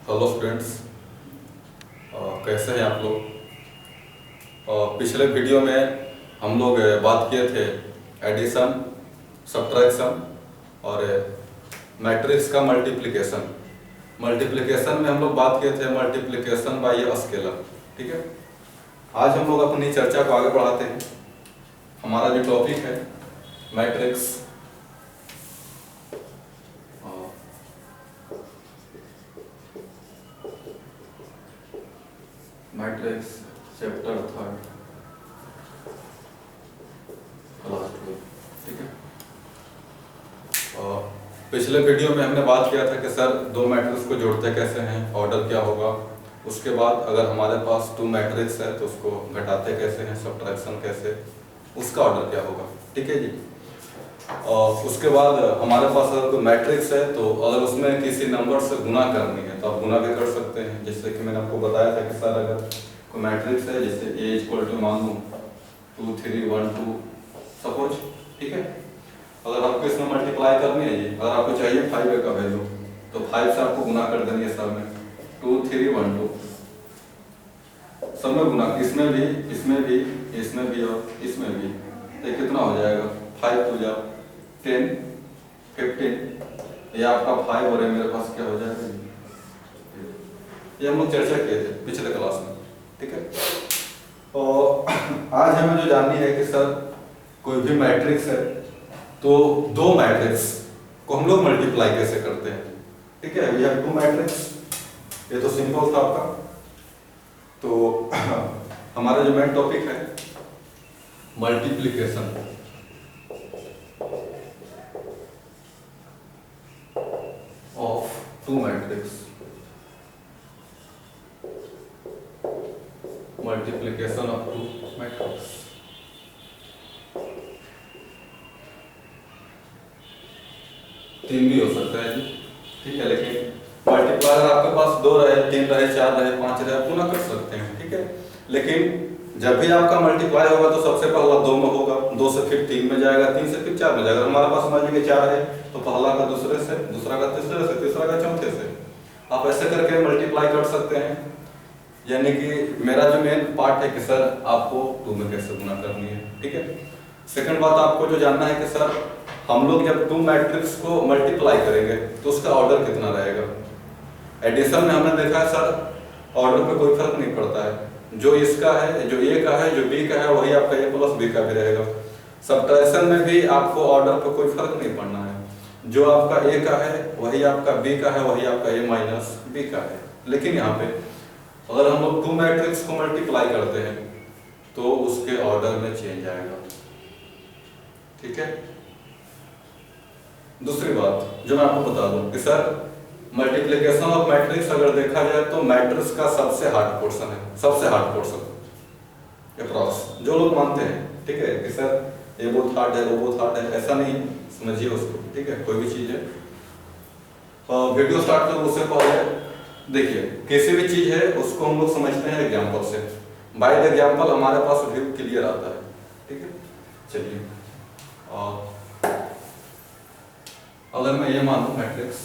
Hello students, कैसे हैं आप लोग। पिछले वीडियो में हम लोग बात किए थे एडिशन, सब्ट्रैक्शन और मैट्रिक्स का मल्टीप्लिकेशन। मल्टीप्लिकेशन में हम लोग बात किए थे मल्टीप्लिकेशन बाय स्केलर। ठीक है, आज हम लोग अपनी चर्चा को आगे बढ़ाते हैं। हमारा जो टॉपिक है मैट्रिक्स, मैट्रिक्स चैप्टर 3 क्लास 12। ठीक है, पिछले वीडियो में हमने बात किया था कि सर दो मैट्रिक्स को जोड़ते कैसे हैं, ऑर्डर क्या होगा। उसके बाद अगर हमारे पास 2 मैट्रिक्स है तो उसको घटाते कैसे हैं, सब्ट्रैक्शन कैसे, उसका ऑर्डर क्या होगा। ठीक है जी। और उसके बाद हमारे पास अगर कोई मैट्रिक्स है तो अगर उसमें किसी नंबर से गुना करनी है तो आप गुना भी कर सकते हैं। जैसे कि मैंने आपको बताया था कि सर अगर कोई मैट्रिक्स है, जैसे A इक्वल टू मान लूँ 2 3 1 2 सपोज। ठीक है, अगर आपको इसमें मल्टीप्लाई करनी है ये, अगर आपको चाहिए 5 का वैल्यू तो 5 से आपको गुना कर देनी है सब में, 2 3 1 2 सब में गुना, इसमें भी इसमें भी इसमें भी और इसमें भी। तो कितना हो जाएगा 5 2 जा 10 15। ये आपका 5 और मेरे पास क्या हो जाएगा, ये हम लोग चर्चा किए थे पिछले क्लास में। ठीक है, और आज हमें जो जाननी है कि सर कोई भी मैट्रिक्स है तो दो मैट्रिक्स को हम लोग मल्टीप्लाई कैसे करते हैं। ठीक है, वी हैव 2 मैट्रिक्स, ये तो सिंपल था आपका। तो हमारा जो मेन टॉपिक है multiplication of 2 matrix, multiplication of 2 matrix. तीन भी हो सकता है जी। ठीक है, लेकिन मल्टीप्लायर आपके पास 2 रहे, 3 रहे, 4 रहे, 5 रहे, आप गुना कर सकते हैं। ठीक है, लेकिन जब भी आपका मल्टीप्लाई होगा तो सबसे पहला 2 में होगा, 2 से फिर 3 में जाएगा, 3 से फिर 4 में जाएगा। हमारे पास मान लीजिए 4 है तो पहला का दूसरे से, दूसरा का तीसरे से, तीसरा का चौथे से, आप ऐसे करके मल्टीप्लाई कर सकते हैं। यानी कि मेरा जो मेन पार्ट है कि सर आपको 2 में कैसे गुना करनी है। ठीक है, सेकंड बात आपको जो जानना है कि सर हम लोग जब 2 मैट्रिक्स को मल्टीप्लाई करेंगे तो उसका ऑर्डर कितना रहेगा। एडिशन में हमने देखा है सर ऑर्डर पे कोई फर्क नहीं पड़ता है, जो इसका है, जो ए का है, जो बी का है, वही आपका ए प्लस बी का भी रहेगा। सब्ट्रैक्शन में भी आपको ऑर्डर पे कोई फर्क नहीं पड़ना है, जो आपका ए का है वही आपका बी का है, वही आपका ए माइनस बी का है। लेकिन यहाँ पे अगर हम लोग 2 मैट्रिक्स को मल्टीप्लाई करते हैं तो उसके ऑर्डर में चेंज आएगा। ठीक है, दूसरी बात जो मैं आपको बता दूं कि सर मल्टीप्लिकेशन ऑफ मैट्रिक्स अगर देखा जाए तो मैट्रिक्स का सबसे हार्ड पोर्शन है, सबसे हार्ड पोर्शन अप्रॉक्स जो लोग मानते हैं। ठीक है, कि सर ये बहुत हार्ड है, वो बहुत हार्ड है, ऐसा नहीं समझिए उसको। ठीक है, कोई भी चीज है, वीडियो स्टार्ट करो उससे पहले देखिए किसी भी चीज है उसको हम लोग समझते हैं एग्जाम्पल से। बाय द एग्जाम्पल हमारे पास व्यू क्लियर आता है। ठीक है, चलिए अगर मैं ये मानूं मैट्रिक्स,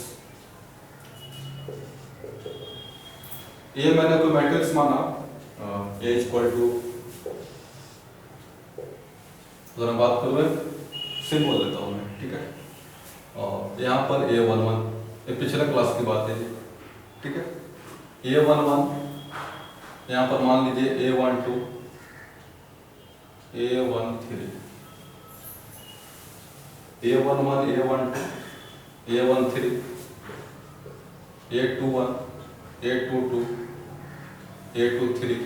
ये मैंने कोई मैट्रिक्स माना ए इक्वल टू, अगर मैं बात करूँ सिंबल लेता हूँ मैं। ठीक है, और यहाँ पर A11, ये पिछले क्लास की बात है जी। ठीक है, A11, यहाँ पर मान लीजिए A12, A13, A11, A12, A13, A21, A22, A23,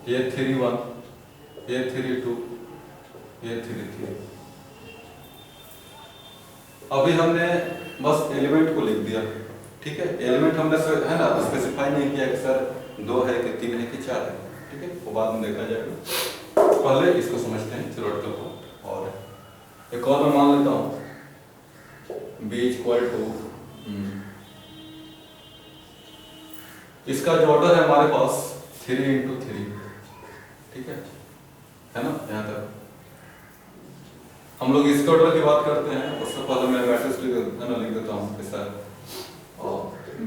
A31, A32, A33। अभी हमने बस एलिमेंट को लिख दिया। ठीक है, एलिमेंट हमने है ना स्पेसिफाई नहीं किया कि सर 2 है कि 3 है कि 4 है। ठीक है, वो बाद में देखा जाएगा, पहले इसको समझते हैं थ्योरेटिकल को। और एक और मैं मान लेता हूँ B इक्वल टू, इसका जो ऑर्डर है हमारे पास 3 इंटू 3। ठीक है ना, यहाँ तक हम लोग इसके ऑर्डर की बात करते हैं। उससे पहले मैं मैट्रिक्स लिख देता हूँ कि सर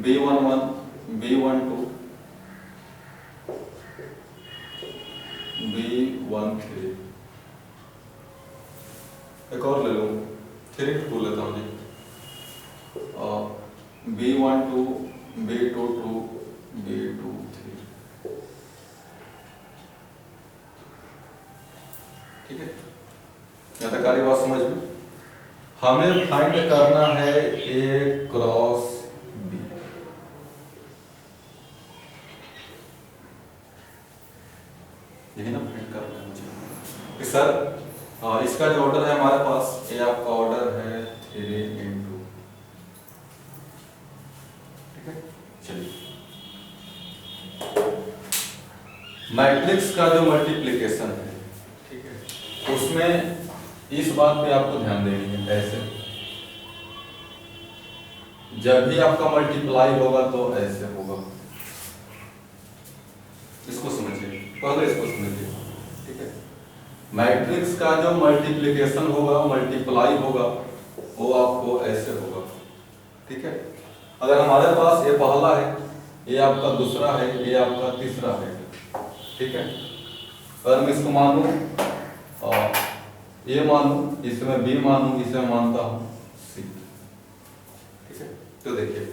B11 B12 B13, एक और ले लो 3 2 लेता हूँ जी, B12 B22 B23, ठीक है। यहाँ तक सारी बात समझ में। हमें फाइंड करना है A क्रॉस B, यही ना फाइंड करना है मुझे कि सर इसका जो ऑर्डर है हमारे पास, ये आपका ऑर्डर है 3 × ठीक है। चलिए, मैट्रिक्स का जो मल्टीप्लिकेशन है, ठीक है, उसमें इस बात पे आपको ध्यान देनी है। ऐसे जब भी आपका मल्टीप्लाई होगा तो ऐसे होगा, इसको समझिए, पहले इसको समझिए, ठीक है। मैट्रिक्स का जो मल्टीप्लिकेशन होगा, मल्टीप्लाई होगा, वो आपको ऐसे होगा, ठीक है। अगर हमारे पास ये पहला है, ये आपका दूसरा है, ये आपका तीसरा है, ठीक है। अगर मैं इसको मानूं और ये मानूं, इसमें B मानूं, इसे मानता हूं C, ठीक है। तो देखिए,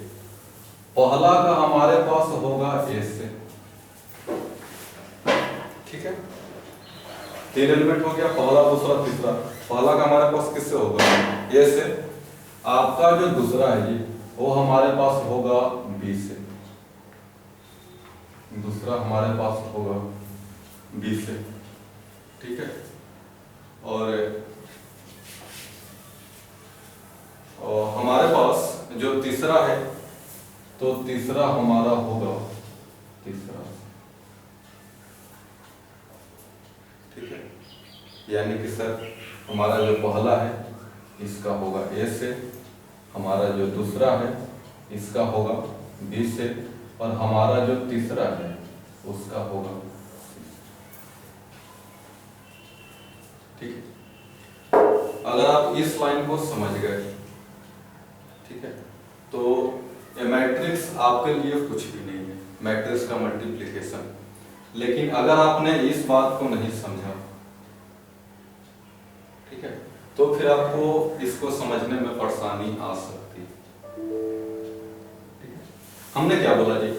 पहला का हमारे पास होगा A से, ठीक है। 3 एलिमेंट हो गया, पहला दूसरा तीसरा। पहला का हमारे पास किससे होगा? A से। आपका जो दूसरा है जी, वो हमारे पास होगा B से, दूसरा हमारे पास होगा B से, ठीक है। और हमारे पास जो तीसरा है, तो तीसरा हमारा होगा तीसरा, ठीक है। यानी कि सर हमारा जो पहला है इसका होगा A से, हमारा जो दूसरा है इसका होगा B से, और हमारा जो तीसरा है उसका होगा C, ठीक है। अगर आप इस लाइन को समझ गए, ठीक है, तो ये मैट्रिक्स आपके लिए कुछ भी नहीं है, मैट्रिक्स का मल्टीप्लिकेशन। लेकिन अगर आपने इस बात को नहीं समझा, ठीक है, तो फिर आपको इसको समझने में परेशानी आ सकती है, ठीक है। हमने क्या बोला जी,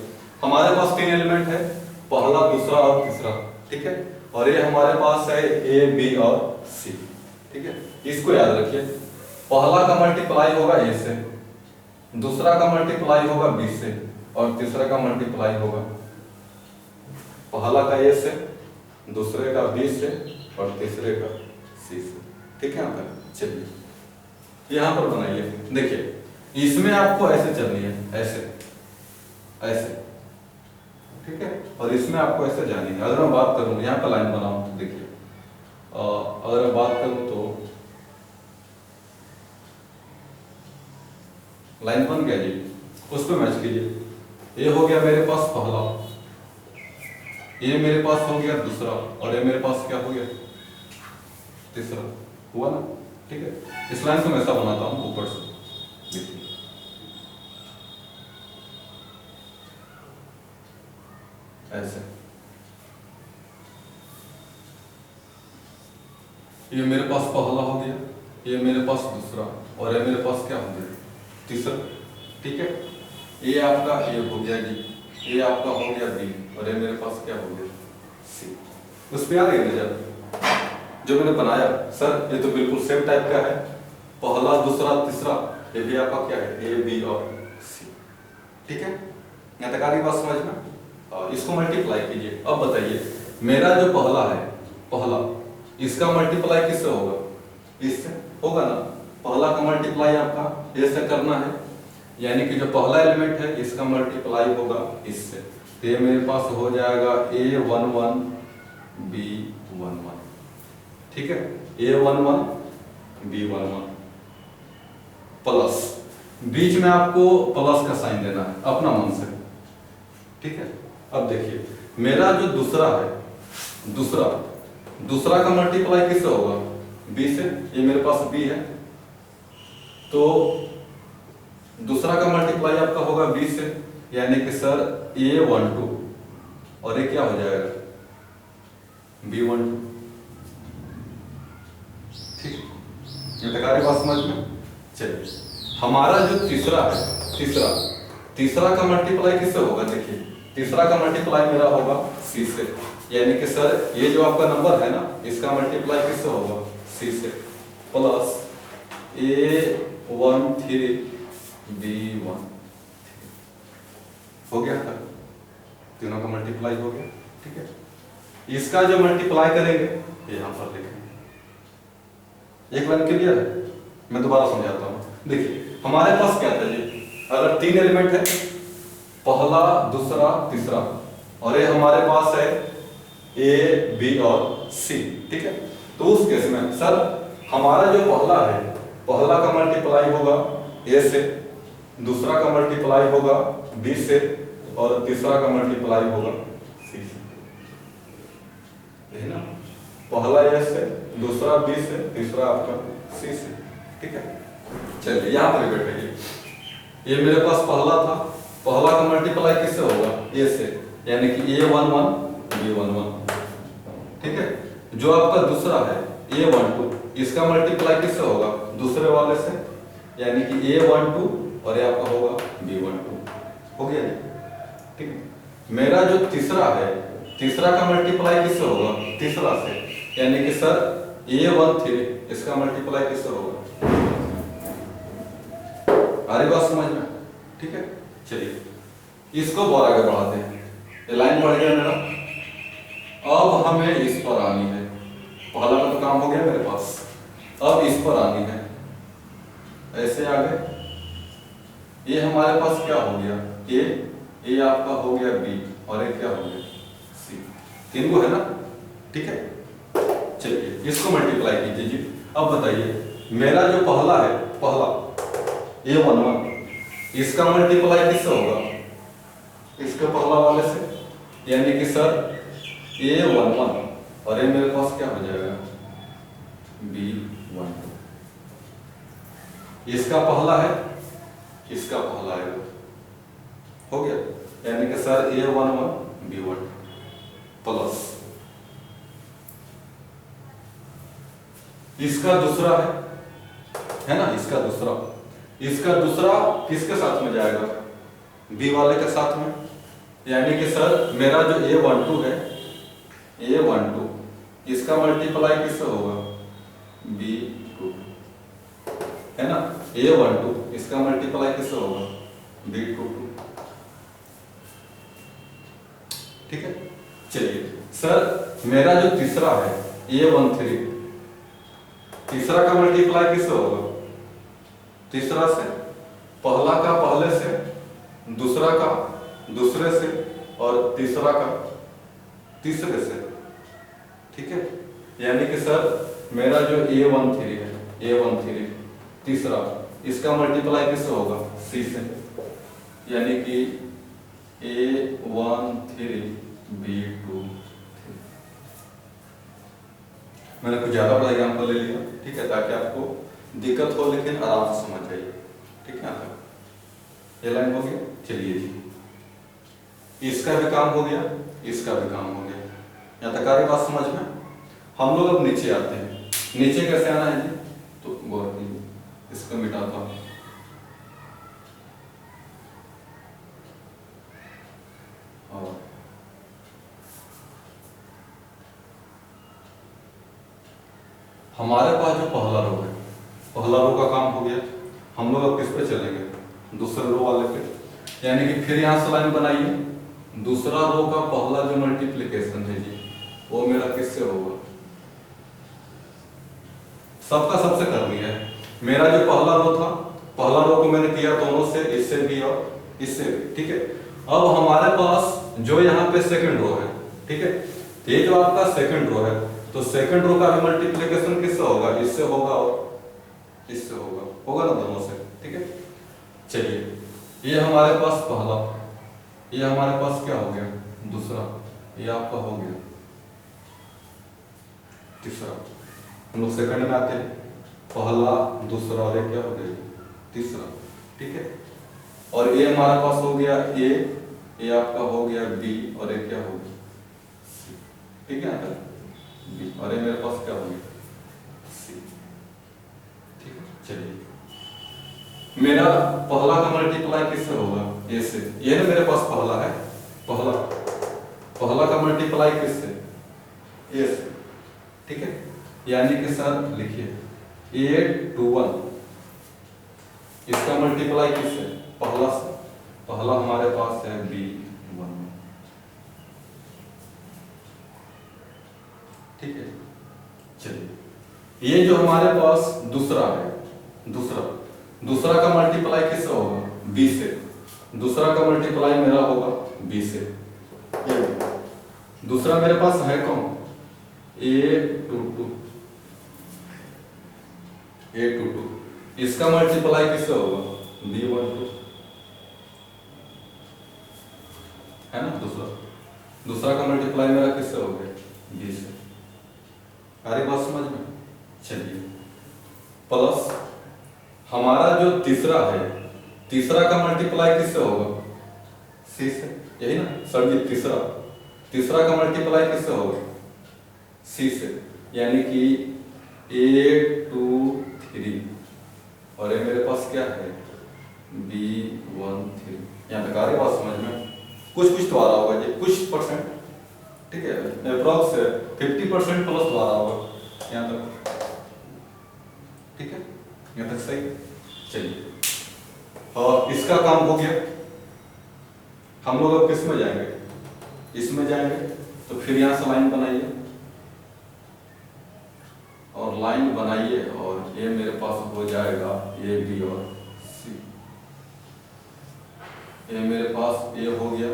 हमारे पास 3 एलिमेंट है, पहला दूसरा और तीसरा, ठीक है। और ये हमारे पास है A B और C, ठीक है। इसको याद रखिए, पहला का मल्टीप्लाई होगा A से, दूसरा का मल्टीप्लाई होगा B से, और तीसरा का मल्टीप्लाई होगा पहला का A से, दूसरे का B से, और तीसरे का C से, ठीक है। यहाँ पर चलिए, यहाँ पर बनाइए, देखिए इसमें आपको ऐसे चलनी है, ऐसे ऐसे, ठीक है। और इसमें आपको ऐसे जानी है। अगर मैं बात करूँ, यहाँ पर लाइन बनाऊँ तो देखिए, अगर मैं बात करूँ तो लाइन बन गया जी, उस पर मैच कीजिए। ये हो गया मेरे पास पहला, ये मेरे पास हो गया दूसरा, और ये मेरे पास क्या हो गया तीसरा, हुआ ना, ठीक है। इस लाइन से मैं ऐसा बनाता हूँ ऊपर से, देखिए ऐसे, ये मेरे पास पहला हो गया, ये मेरे पास दूसरा, और ये मेरे पास क्या हो गया तीसरा, ठीक है। ये आपका A हो गया जी, ये आपका हो गया B, और ये मेरे पास क्या हो गया C। उस पे आ गई नजर जो मैंने बनाया? सर ये तो बिल्कुल सेम टाइप का है, पहला दूसरा तीसरा, ये भी आपका क्या है A B और C, ठीक है। यहाँ तक आ रही बात समझ में? इसको मल्टीप्लाई कीजिए। अब बताइए, मेरा जो पहला है, पहला, इसका मल्टीप्लाई किससे होगा? इससे होगा ना। पहला का मल्टीप्लाई आपका A से करना है, यानी कि जो पहला एलिमेंट है इसका मल्टीप्लाई होगा इससे, तो ये मेरे पास हो जाएगा A11 B11, ठीक है। A11 B11 प्लस, बीच में आपको प्लस का साइन देना है अपना मन से, ठीक है। अब देखिए, मेरा जो दूसरा है, दूसरा का मल्टीप्लाई किससे होगा? B से। ये मेरे पास B है, तो दूसरा का मल्टीप्लाई आपका होगा बी से, यानी कि सर A12 और ये क्या हो जाएगा B12। ठीक, ये तक आ रही बात समझ में। चलिए हमारा जो तीसरा है, तीसरा का मल्टीप्लाई किससे होगा? देखिए तीसरा का मल्टीप्लाई मेरा होगा सी से, यानी कि सर ये जो आपका नंबर है ना, इसका मल्टीप्लाई किससे होगा? सी से, प्लस A13 B1 हो गया था, तीनों का मल्टीप्लाई हो गया। ठीक है, इसका जो मल्टीप्लाई करेंगे यहां पर लिखेंगे। एक लाइन क्लियर है? मैं दोबारा समझाता हूं। देखिए हमारे पास क्या था जी, अगर 3 एलिमेंट है, पहला दूसरा तीसरा, और ये हमारे पास है A B और C। ठीक है, तो उस केस में सर हमारा जो पहला है, पहला का मल्टीप्लाई होगा A से, दूसरा का मल्टीप्लाई होगा B से, और तीसरा का मल्टीप्लाई होगा C से। है ना, पहला A से, दूसरा B से, तीसरा आपका C से। ठीक है, चलिए यहां पर बैठिए। ये मेरे पास पहला था, पहला का मल्टीप्लाई किससे होगा? A से, यानी कि A11 B11। ठीक है, जो आपका दूसरा है A12, इसका मल्टीप्लाई किससे होगा? दूसरे वाले से, यानी कि A12 और ये आपका होगा B12। हो गया जी। ठीक है, मेरा जो तीसरा है, तीसरा का मल्टीप्लाई किससे होगा? तीसरा से, यानी कि सर A13, इसका मल्टीप्लाई किससे होगा? आ रही बात समझ में? ठीक है, चलिए इसको और आगे बढ़ाते हैं। ये लाइन बढ़ गया मेरा, अब हमें इस पर आनी है। पहला का तो काम हो गया मेरे पास, अब इस पर आनी है। ऐसे आगे ये हमारे पास क्या हो गया? ये आपका हो गया B, और ये क्या हो गया? C। 3 को है ना? ठीक है, चलिए इसको मल्टीप्लाई कीजिए जी। अब बताइए मेरा जो पहला है, पहला A11, इसका मल्टीप्लाई किससे होगा? इसके पहला वाले से, यानी कि सर A11 और ये मेरे पास क्या हो जाएगा? B12। इसका पहला है, इसका पहला है, हो गया, यानी कि सर A11 B1 प्लस इसका दूसरा है ना, इसका दूसरा किसके साथ में जाएगा? B वाले के साथ में, यानी कि सर मेरा जो A12 है, A12 इसका मल्टीप्लाई किससे होगा? B2 है ना, A12 इसका मल्टीप्लाई किससे होगा? B22। ठीक है, चलिए सर मेरा जो तीसरा है A13, तीसरा का मल्टीप्लाई किससे होगा? तीसरा से, पहला का पहले से, दूसरा का दूसरे से, और तीसरा का तीसरे से। ठीक है, यानी कि सर मेरा जो A13 है, A13 तीसरा, इसका मल्टीप्लाई किससे होगा? C से, यानी कि A13 B2। मैंने कुछ ज्यादा बड़ा एग्जाम्पल ले लिया, ठीक है, ताकि आपको दिक्कत हो लेकिन आराम से समझ जाइए। ठीक है, ये लाइन हो गया। चलिए जी, इसका भी काम हो गया, इसका भी काम हो गया। यहाँ तक आ रही बात समझ में? हम लोग अब नीचे आते हैं। नीचे कैसे आना है जी? तो गौर कीजिए, इसको मिटाता हूं। और हमारे पास जो पहला रो है, पहला रो का काम हो गया। हम लोग अब किस पे चलेंगे? दूसरे रो वाले पे, यानी कि फिर यहां से लाइन बनाइए। दूसरा रो का पहला जो मल्टीप्लिकेशन है जी, वो मेरा किससे होगा? सबका सबसे करनी है। मेरा जो पहला रो था, पहला रो को मैंने किया दोनों से, इससे भी और इससे भी। ठीक है, अब हमारे पास जो यहाँ पे सेकंड रो है, ठीक है, ये जो आपका सेकंड रो है, तो सेकंड रो का भी मल्टीप्लिकेशन किससे होगा? इससे होगा और इससे होगा ना, दोनों से। ठीक है, चलिए ये हमारे पास पहला, ये हमारे पास क्या हो गया? दूसरा, ये आपका हो गया तीसरा। हम लोग सेकंड में आते हैं, पहला दूसरा और ये क्या हो गया? तीसरा। ठीक है, और ए हमारे पास हो गया ए, ये आपका हो गया बी, और ये क्या होगी सी। ठीक है ना, बी, और ये मेरे पास क्या हो गया सी। ठीक है, चलिए मेरा पहला का मल्टीप्लाई किससे होगा, ए से। ये ना मेरे पास पहला है, पहला का मल्टीप्लाई किससे, ए से। ठीक है, यानी कि सर लिखिए 821, इसका मल्टीप्लाई किससे, पहला से। पहला हमारे पास है B1। ठीक है, चलिए ये जो हमारे पास दूसरा है, दूसरा का मल्टीप्लाई किससे होगा, B से। दूसरा का मल्टीप्लाई मेरा होगा B से। दूसरा मेरे पास है कौन, A22, इसका मल्टीप्लाई किससे होगा, B12, है ना। दूसरा का मल्टीप्लाई मेरा किससे हो गया, B से। सारी बात समझ में। चलिए प्लस हमारा जो तीसरा है, तीसरा का मल्टीप्लाई किससे होगा, C से। यही ना सर जी, तीसरा का मल्टीप्लाई किससे होगा, C से। यानी कि 823, और ये मेरे पास क्या है B13। यहाँ तक आ रही बात समझ में, कुछ तो आ रहा होगा जी, कुछ परसेंट। ठीक है, अप्रॉक्स 50% प्लस तो आ रहा होगा यहाँ तक। ठीक है, यहाँ तक सही। चलिए, और इसका काम हो गया। हम लोग अब किस में जाएंगे, इसमें जाएंगे। तो फिर यहाँ से लाइन बनाइए, और लाइन बनाइए, और ये मेरे पास हो जाएगा ए बी और सी। ये मेरे पास ए हो गया,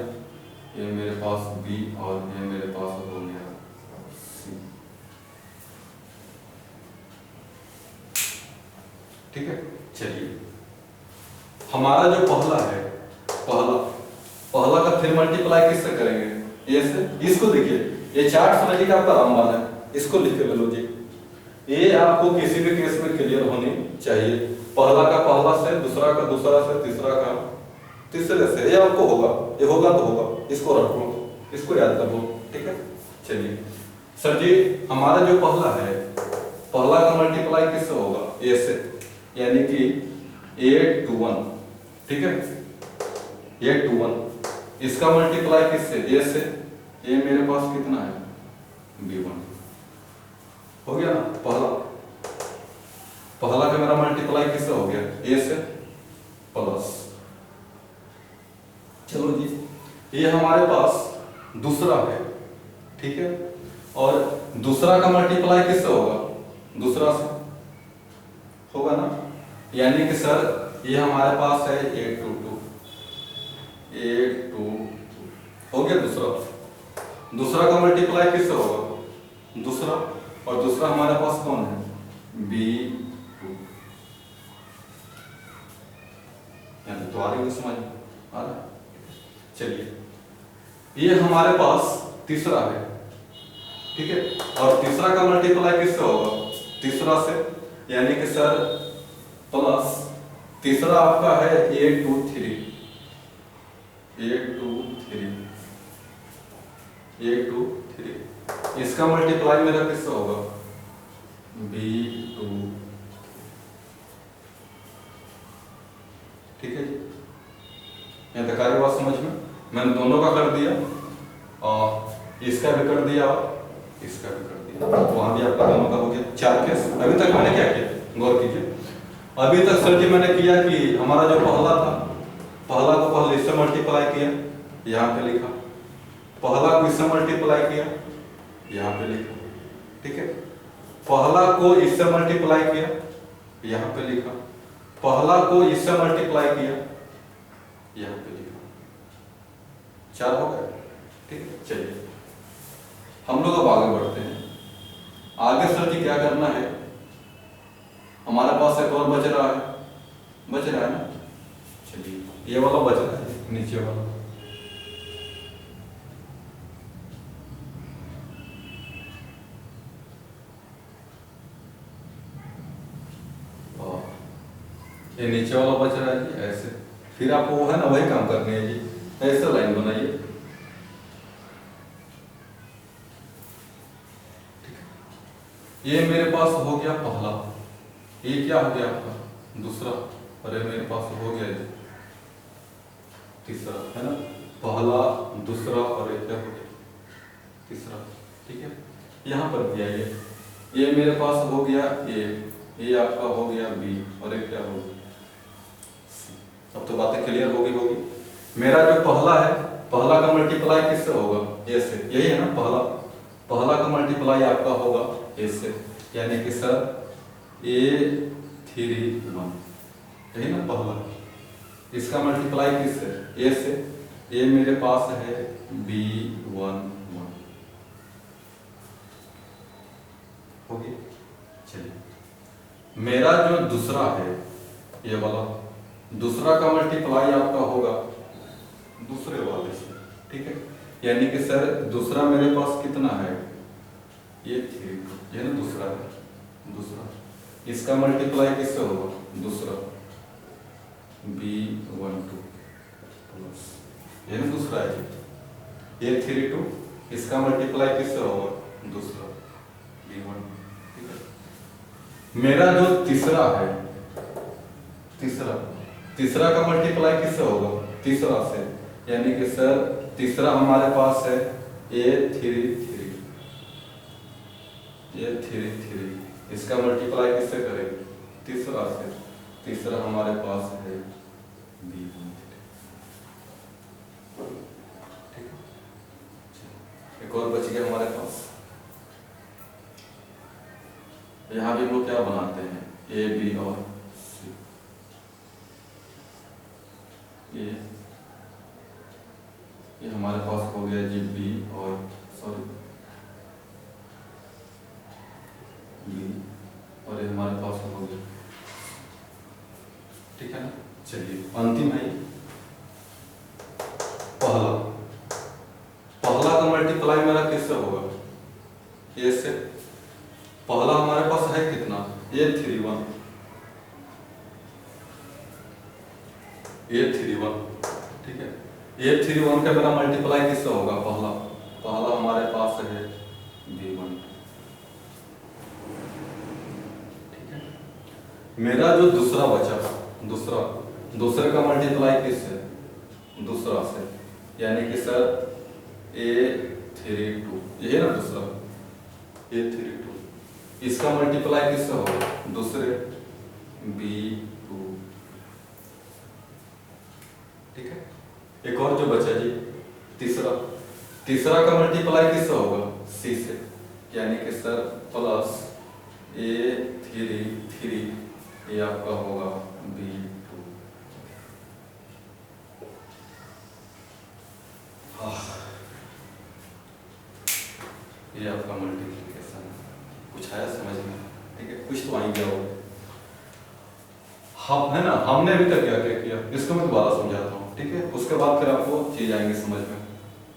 ये मेरे पास बी, और ये मेरे पास हो गया सी। ठीक है, चलिए हमारा जो पहला है, पहला का फिर मल्टीप्लाई किससे करेंगे, ए से। इसको देखिए, ये चार्ट समझिए आपका रामबाण है, इसको लिख के ले लो जी। ये आपको किसी भी केस में क्लियर होनी चाहिए। पहला का पहला से, दूसरा का दूसरा से, तीसरा का तीसरे से। ये आपको होगा, ये होगा तो होगा, इसको रख लो, इसको याद कर लो। ठीक है, चलिए सर जी हमारा जो पहला है, पहला का मल्टीप्लाई किससे होगा, ए से। यानी कि 821। ठीक है, 821, इसका मल्टीप्लाई किससे, ए से। ये मेरे पास कितना है, B1। हो गया ना, पहला का मेरा मल्टीप्लाई किससे हो गया, ए से प्लस। चलो जी, ये हमारे पास दूसरा है। ठीक है, और दूसरा का मल्टीप्लाई किससे होगा, दूसरा से होगा ना। यानी कि सर ये हमारे पास है 822 हो गया। दूसरा का मल्टीप्लाई किससे होगा, दूसरा, और दूसरा हमारे पास कौन है, B2। यानी तो आ रही है समझ आ रहा। चलिए ये हमारे पास तीसरा है। ठीक है, और तीसरा का मल्टीप्लाई किससे होगा, तीसरा से। यानी कि सर प्लस तीसरा आपका है 823, इसका मल्टीप्लाई मेरा किससे होगा, B2। ठीक है जी, यहाँ तक आ रही बात समझ में। मैंने दोनों का कर दिया, और इसका भी कर दिया, और इसका भी कर दिया। वहां भी आपका दोनों का हो गया। 4 केस। अभी तक मैंने क्या किया, गौर कीजिए। अभी तक सर जी मैंने किया कि हमारा जो पहला था, पहला को पहले इससे मल्टीप्लाई किया, यहाँ पे लिखा। पहला को इससे मल्टीप्लाई किया, यहाँ पे लिखा। ठीक है, पहला को इससे मल्टीप्लाई किया, यहाँ पे लिखा। पहला को इससे मल्टीप्लाई किया, यहाँ पे लिखा। 4 हो गए। ठीक है, चलिए हम लोग अब आगे बढ़ते हैं। आगे सर जी क्या करना है, हमारे पास एक और बच रहा है ना। चलिए ये वाला बच रहा है, नीचे वाला। ये नीचे वाला बच रहा है जी, ऐसे फिर आपको वो है ना वही काम करनी है जी। ऐसा लाइन बनाइए, ये मेरे पास हो गया पहला, ये क्या हो गया आपका दूसरा, और ये मेरे पास हो गया जी तीसरा, है ना। पहला, दूसरा और ये क्या हो गया तीसरा, ठीक है। यहाँ पर भी आइए, ये मेरे पास हो गया ये आपका हो गया बी, और ये क्या हो गया सी। अब तो बातें क्लियर होगी। मेरा जो पहला है, पहला का मल्टीप्लाई किससे होगा, ए से, यही है ना। पहला का मल्टीप्लाई आपका होगा ए से, यानी कि सर A31, यही ना पहला। इसका मल्टीप्लाई किससे, ए से, ये मेरे पास है B11 होगी। चलिए, मेरा जो दूसरा है ये वाला, दूसरा का मल्टीप्लाई आपका होगा दूसरे वाले से, ठीक है। यानी कि सर दूसरा मेरे पास कितना है, ये 32, ये ना दूसरा है, दूसरा। इसका मल्टीप्लाई किससे होगा, दूसरा B12 प्लस, ये ना दूसरा है, ये 32, इसका मल्टीप्लाई किससे होगा, दूसरा B1, ठीक है। मेरा जो तीसरा है, तीसरा का मल्टीप्लाई किससे होगा, तीसरा से, यानी कि सर तीसरा हमारे पास है A33, इसका मल्टीप्लाई किससे करेंगे, तीसरा से, तीसरा हमारे पास है B13, ठीक है। एक और बच गया हमारे पास, यहाँ भी हम लोग क्या बनाते हैं, ए बी और सी, ये हमारे पास हो गया जी बी और सॉरी बी, और ये हमारे पास हो गया, ठीक है ना। चलिए अंतिम है पहला का मल्टीप्लाई मेरा किससे होगा, ए से। पहला हमारे पास है कितना, A31, ठीक है। A31 का मेरा मल्टीप्लाई किससे होगा, पहला हमारे पास है B1, ठीक है। मेरा जो दूसरा बचा, दूसरे का मल्टीप्लाई किससे, दूसरा से, यानी कि सर A32, यही ना दूसरा A32, इसका मल्टीप्लाई किससे होगा, दूसरे B2, ठीक है। एक और जो बचा जी तीसरा का मल्टीप्लाई किससे होगा, C से, यानी कि सर प्लस A33, ये आपका होगा B2। ये आपका मल्टीप्लिकेशन कुछ आया समझ में, ठीक है। कुछ तो आ ही गया हो, हम है ना, हमने अभी तक क्या क्या किया, इसको मैं दोबारा समझाता हूँ, ठीक है। उसके बाद फिर आपको चीज आएंगे समझ में,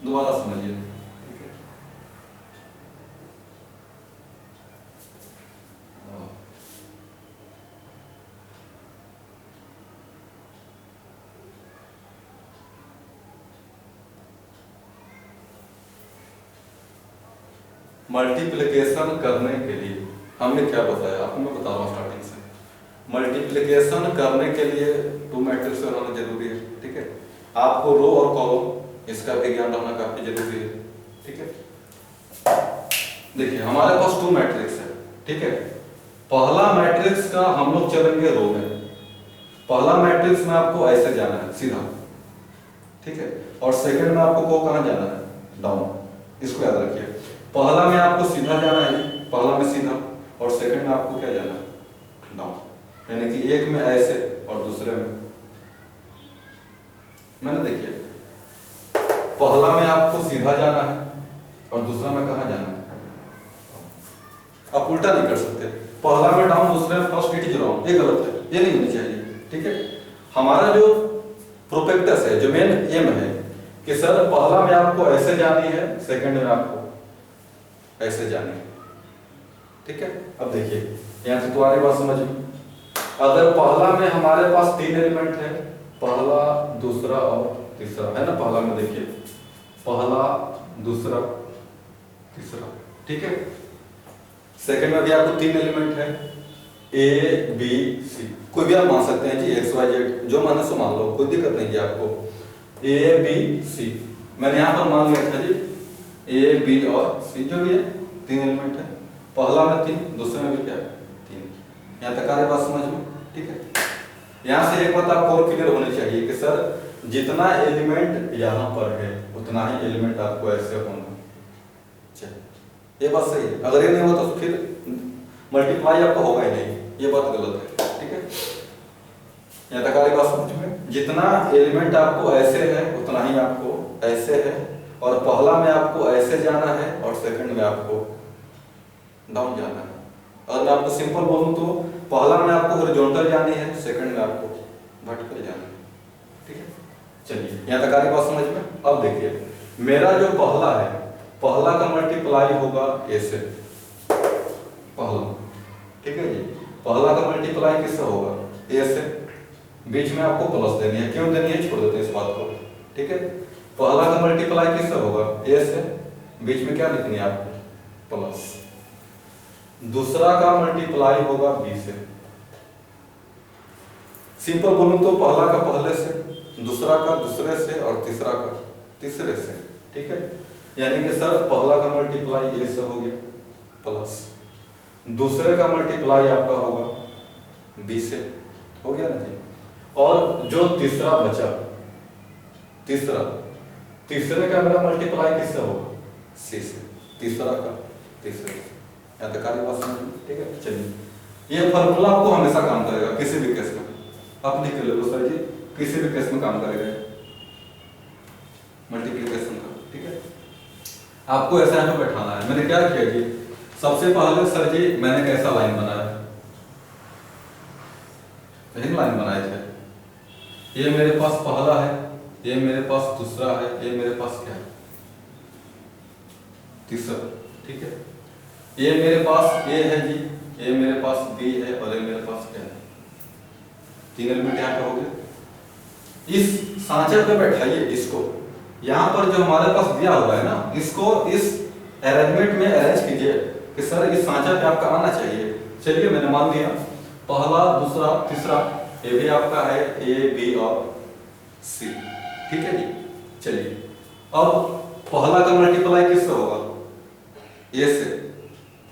दोबारा समझिए, ठीक है। मल्टीप्लिकेशन करने के लिए हमने क्या बताया, आपको मैं बता रहा हूँ स्टार्टिंग से। मल्टीप्लिकेशन करने के लिए 2 मैट्रिक्स होना जरूरी है, ठीक है। आपको रो और कॉलम इसका भी ज्ञान रखना काफी जरूरी है, ठीक है। देखिए हमारे पास 2 मैट्रिक्स है, ठीक है। पहला मैट्रिक्स का हम लोग चलेंगे रो में, पहला मैट्रिक्स में आपको ऐसे जाना है सीधा, ठीक है। और सेकंड में आपको को कहां जाना है, डाउन, इसको याद रखिए। पहला में आपको सीधा जाना है, पहला में सीधा, और सेकंड में आपको क्या जाना है, डाउन, यानी कि एक में ऐसे और दूसरे में, मैंने देखिए पहला में आपको सीधा जाना है और दूसरा में कहां जाना है, आप उल्टा नहीं कर सकते, पहला में डाउन दूसरे में फर्स्ट इट इज रॉन्ग, ये गलत है, ये नहीं होनी चाहिए, ठीक है। हमारा जो प्रोपेक्टस है, जो मेन एम है कि सर पहला में आपको ऐसे जानी है, सेकंड में आपको ऐसे जानी है, ठीक है। अब देखिए यहां से तुम्हारी बात समझ में, अगर पहला में हमारे पास 3 एलिमेंट है पहला दूसरा और तीसरा है ना, पहला में देखिए पहला दूसरा तीसरा, ठीक है। सेकंड में भी आपको 3 एलिमेंट है ए बी सी, कोई भी आप मान सकते हैं जी, एक्स वाई जेड जो माने सो मान लो, कोई दिक्कत नहीं है आपको। ए बी सी मैंने यहाँ पर मान लिया था जी, ए बी और सी जो भी है 3 एलिमेंट है, पहला में 3, दूसरे में भी क्या है 3। यहाँ तक आ रही बात समझ में, ठीक है। यहाँ से एक बात आपको और क्लियर होनी चाहिए कि सर जितना एलिमेंट यहाँ पर है उतना ही एलिमेंट आपको ऐसे होना चाहिए, ये बात सही है। अगर ये नहीं होता तो फिर मल्टीप्लाई आपका होगा ही नहीं, ये बात गलत है, ठीक है। यहाँ तक आ रही बात समझ में, जितना एलिमेंट आपको ऐसे है उतना ही आपको ऐसे है, और पहला में आपको ऐसे जाना है और सेकंड में आपको डाउन जाना है। अगर मैं आपको सिंपल बोलूं तो पहला में आपको हॉरिजॉन्टल जानी है, सेकंड में आपको वर्टिकल जाना है, ठीक है। चलिए यहाँ तक आ रही बात समझ में। अब देखिए मेरा जो पहला है, पहला का मल्टीप्लाई होगा ए से, पहला, ठीक है जी। पहला का मल्टीप्लाई किससे होगा ए से, बीच में आपको प्लस देनी है, क्यों देनी है छोड़ देते हैं इस बात को, ठीक है। पहला का मल्टीप्लाई किससे होगा ए से, बीच में क्या लिखनी है आपको प्लस। दूसरा का मल्टीप्लाई होगा बी से, सिंपल बोलूं तो पहला का पहले से, दूसरा का दूसरे से और तीसरा का तीसरे से, ठीक है। यानी कि सर पहला का मल्टीप्लाई ए से हो गया प्लस, दूसरे का मल्टीप्लाई आपका होगा बी से, हो गया ना जी। और जो तीसरा बचा, तीसरे का मेरा मल्टीप्लाई किससे होगा सी से, तीसरा का तीसरे से। यहाँ तक आगे बात समझ, ठीक है। चलिए ये फॉर्मूला आपको हमेशा काम करेगा किसी भी केस में, आप लिख लो सर जी, किसी भी केस में काम करेगा मल्टीप्लिकेशन का, ठीक है। आपको ऐसा यहाँ पे बैठाना है। मैंने क्या किया जी, सबसे पहले सर जी मैंने कैसा लाइन बनाया, लाइन बनाए थे, ये मेरे पास पहला है, ये मेरे पास दूसरा है, ये मेरे पास क्या है तीसरा, ठीक है। ये मेरे पास ए है जी, ये मेरे पास बी है और ये मेरे पास क्या है, 3 एलिमेंट यहाँ पे हो गए। इस सांचे पे बैठाइए इसको, यहाँ पर जो हमारे पास दिया हुआ है ना, इसको इस अरेंजमेंट में अरेंज कीजिए कि सर इस सांचे पे आपका आना चाहिए। चलिए मैंने मान लिया पहला दूसरा तीसरा, ये भी आपका है ए बी और सी, ठीक है जी। चलिए अब पहला का मल्टीप्लाई किससे होगा ए से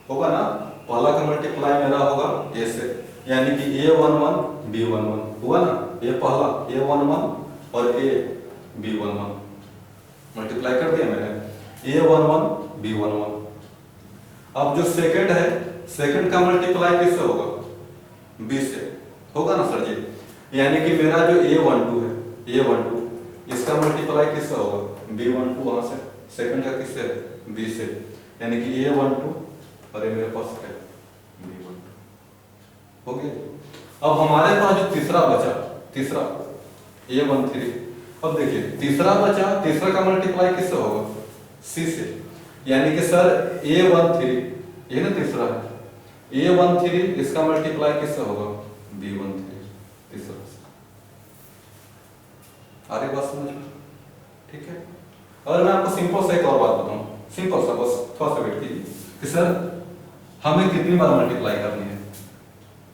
होगा ना, पहला का मल्टीप्लाई मेरा होगा ए से, यानी कि A11 B11 हुआ ना, ये पहला A11 और A B11 मल्टीप्लाई कर दिया मैंने, A11 B11। अब जो सेकंड है, सेकंड का मल्टीप्लाई किससे होगा B से, होगा ना सर जी। यानी कि मेरा जो A12 है, A12 इसका मल्टीप्लाई किससे होगा B12, वहां से सेकंड का किससे B से, यानी कि A12 और ये मेरे पास है B12, हो गया। अब हमारे पास जो तीसरा बचा, तीसरा A13, अब देखिए तीसरा बचा, तीसरा का मल्टीप्लाई किससे होगा C से, यानी कि सर A13 ये ना तीसरा है, A13 इसका मल्टीप्लाई किससे होगा B13, तीसरा। आगे बात समझ में, ठीक है। और मैं आपको सिंपल से एक और बात बताऊं, सिंपल सा, बस थोड़ा सा वेट कीजिए कि सर हमें कितनी बार मल्टीप्लाई करनी है,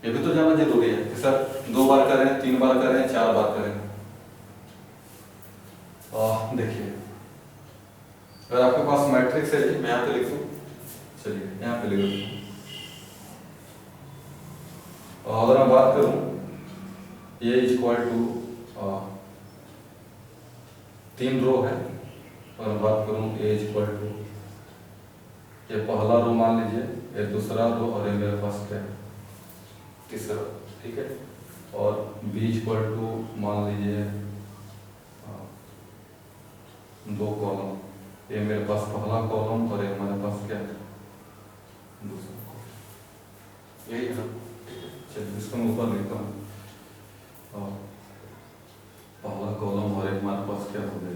ये भी तो जानना जरूरी है कि सर 2 बार करें, 3 बार करें, 4 बार करें। देखिए अगर आपके पास मैट्रिक्स है, मैं यहाँ पे लिख दूं, चलिए यहाँ पे लिख दूं, और अगर मैं बात करूं ये इक्वल टू 3 रो है, और बात करूं ए इक्वल टू, ये पहला रो मान लीजिए, ये दूसरा रो और ये मेरे पास क्या है तीसरा, ठीक है। और बी इक्वल टू मान लीजिए 2 कॉलम, ये मेरे पास पहला कॉलम और ये हमारे पास क्या है दूसरा कॉलम, यही है ना, ठीक है। चलिए इसको मैं ऊपर लिखता हूँ, और पहला कॉलम और एक हमारे पास क्या हो गया,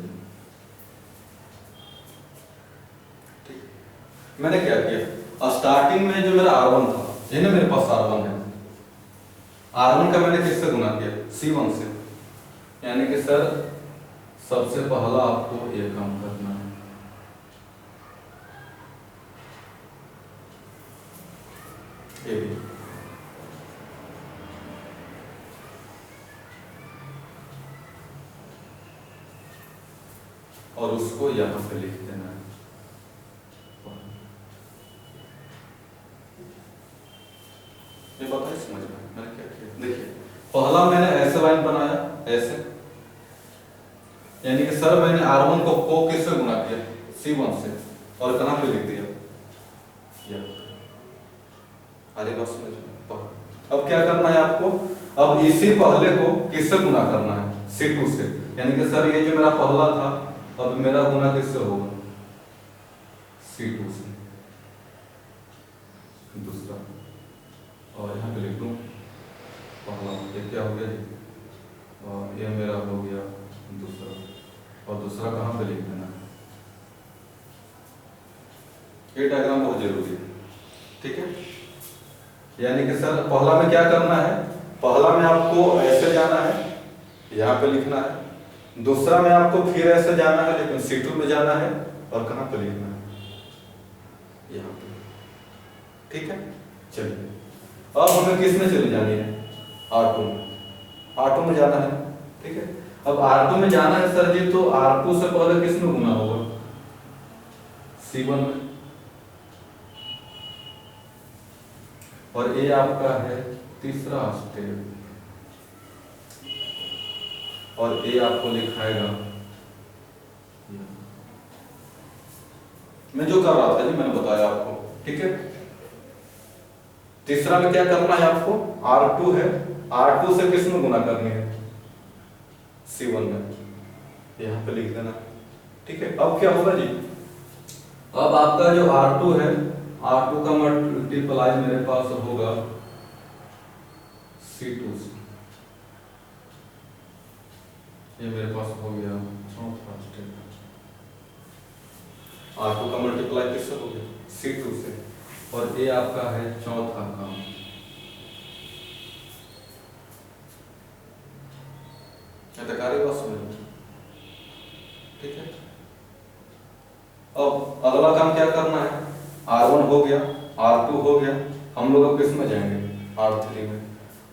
ठीक। मैंने क्या किया, स्टार्टिंग में जो मेरा R1 था, ये ना मेरे पास R1 है, R1 का मैंने किससे गुना किया C1 से, यानी कि सर सबसे पहला आपको ये काम करना है, ये भी और उसको यहां पे लिख देना है। ये बताइए समझ में मैंने क्या किया। देखिए पहला मैंने ऐसे लाइन बनाया ऐसे, यानी कि सर मैंने R1 को किससे गुना किया, C1 से, और कहां पे लिख दिया ये। आगे बात समझ में। अब क्या करना है आपको, अब इसी पहले को किससे गुना करना है, C2 से, यानी कि सर ये जो मेरा पहला था अब मेरा गुना किससे होगा, C2 से, दूसरा, और यहाँ पे लिख दूं पहला, ये क्या हो गया जी, और ये मेरा हो गया दूसरा, और दूसरा कहाँ पे लिख देना है। ये डायग्राम बहुत जरूरी है, ठीक है। यानी कि सर पहला में क्या करना है, पहला में आपको ऐसे जाना है, यहाँ पे लिखना है, दूसरा में आपको फिर ऐसे जाना है लेकिन C2 में जाना है, और कहाँ पे लिखना है, यहाँ पे, ठीक है। चलिए अब हमें किस में चले जानी है, R2 में, R2 में जाना है, ठीक है। अब R2 में जाना है सर जी, तो R2 से पहले किस में गुना होगा, C1 में, और ये आपका है तीसरा स्टेप, और ये आपको लिखाएगा, मैं जो कर रहा था जी मैंने बताया आपको, ठीक है। तीसरा में क्या करना है आपको, R2 है, R2 से किस में गुना करनी है, C1 में, यहां पे लिख देना, ठीक है। अब क्या होगा जी, अब आपका जो R2 है, R2 का मल्टीप्लाई मेरे पास होगा C2 से, ये मेरे पास हो गया चौथा स्टेप। R2 का मल्टीप्लाई किससे हो गया, C2 से, और ये आपका है चौथा काम। बात समझ, ठीक है। अब अगला काम क्या करना है, R1 हो गया, R2 हो गया, हम लोग अब किस में जाएंगे, R3 में।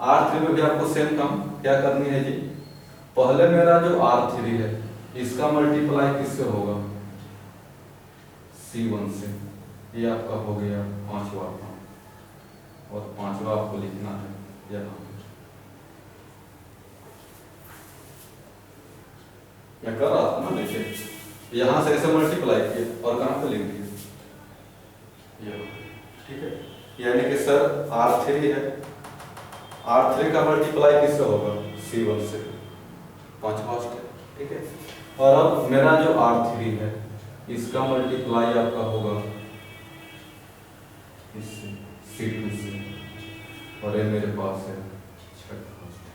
R3 में भी आपको सेम काम क्या करनी है जी, पहले मेरा जो R3 है इसका मल्टीप्लाई किससे होगा, C1 से, ये आपका हो गया पांचवा काम, और पांचवा आपको लिखना है यहाँ, मैं कर रहा था ना, देखिए यहां से ऐसे मल्टीप्लाई किया और कहां पे लिख दिया ये, ठीक है। यानी कि सर R3 है, R3 का मल्टीप्लाई किससे होगा, C1 से, पांचवा स्टेप, ठीक है। और अब मेरा जो R3 है इसका मल्टीप्लाई आपका होगा इससे, C2 से, और ये मेरे पास है छठा स्टेप।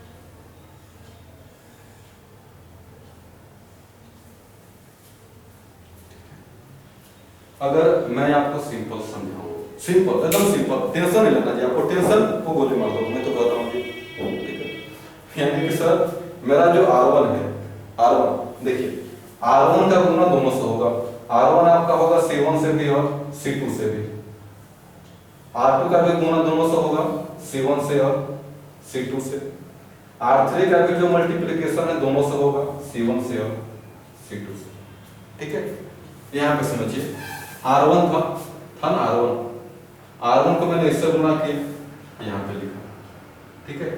अगर मैं आपको सिंपल समझाऊं, सिंपल एकदम सिंपल, टेंशन नहीं लेना चाहिए आपको, टेंशन को गोली मार दो, मैं तो कहता हूँ, ठीक है। यानी कि सर मेरा जो R1 है, R1 देखिए R1 का गुना दोनों से होगा, R1 आपका होगा C1 से भी और C2 से भी, R2 का भी गुना दोनों से होगा, C1 से और C2 से, R3 का भी जो मल्टीप्लिकेशन है दोनों से होगा, C1 से और C2 से, ठीक है। यहाँ पे समझिए R1 था ना, R1 को मैंने इससे गुना किया, यहाँ पे लिखा, ठीक है।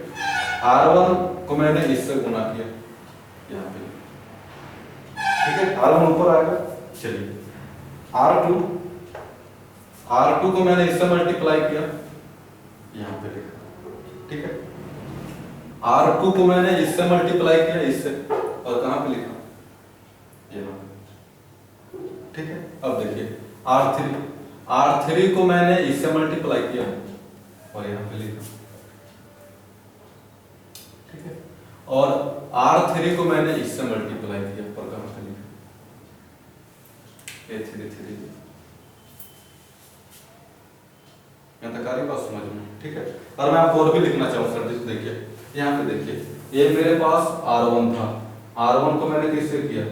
R1 को मैंने इससे गुना किया, यहाँ पे लिखा, ठीक है। R1 ऊपर आएगा, चलिए R2 को मैंने इससे मल्टीप्लाई किया, यहाँ पे लिखा, ठीक है। R2 को मैंने इससे मल्टीप्लाई किया, इससे, और कहाँ पे लिखा, यहाँ, ठीक है। अब देखिए R3 को मैंने इससे मल्टीप्लाई किया और यहाँ पे लिखा, ठीक है। और R3 को मैंने इससे मल्टीप्लाई किया और कहाँ पे लिखा, A3 यहाँ तक आ रही बात समझ में, ठीक है। और मैं आपको और भी लिखना चाहूँ सर, देखिए यहाँ पे देखिए, ये मेरे पास R1 था, R1 को मैंने किससे किया,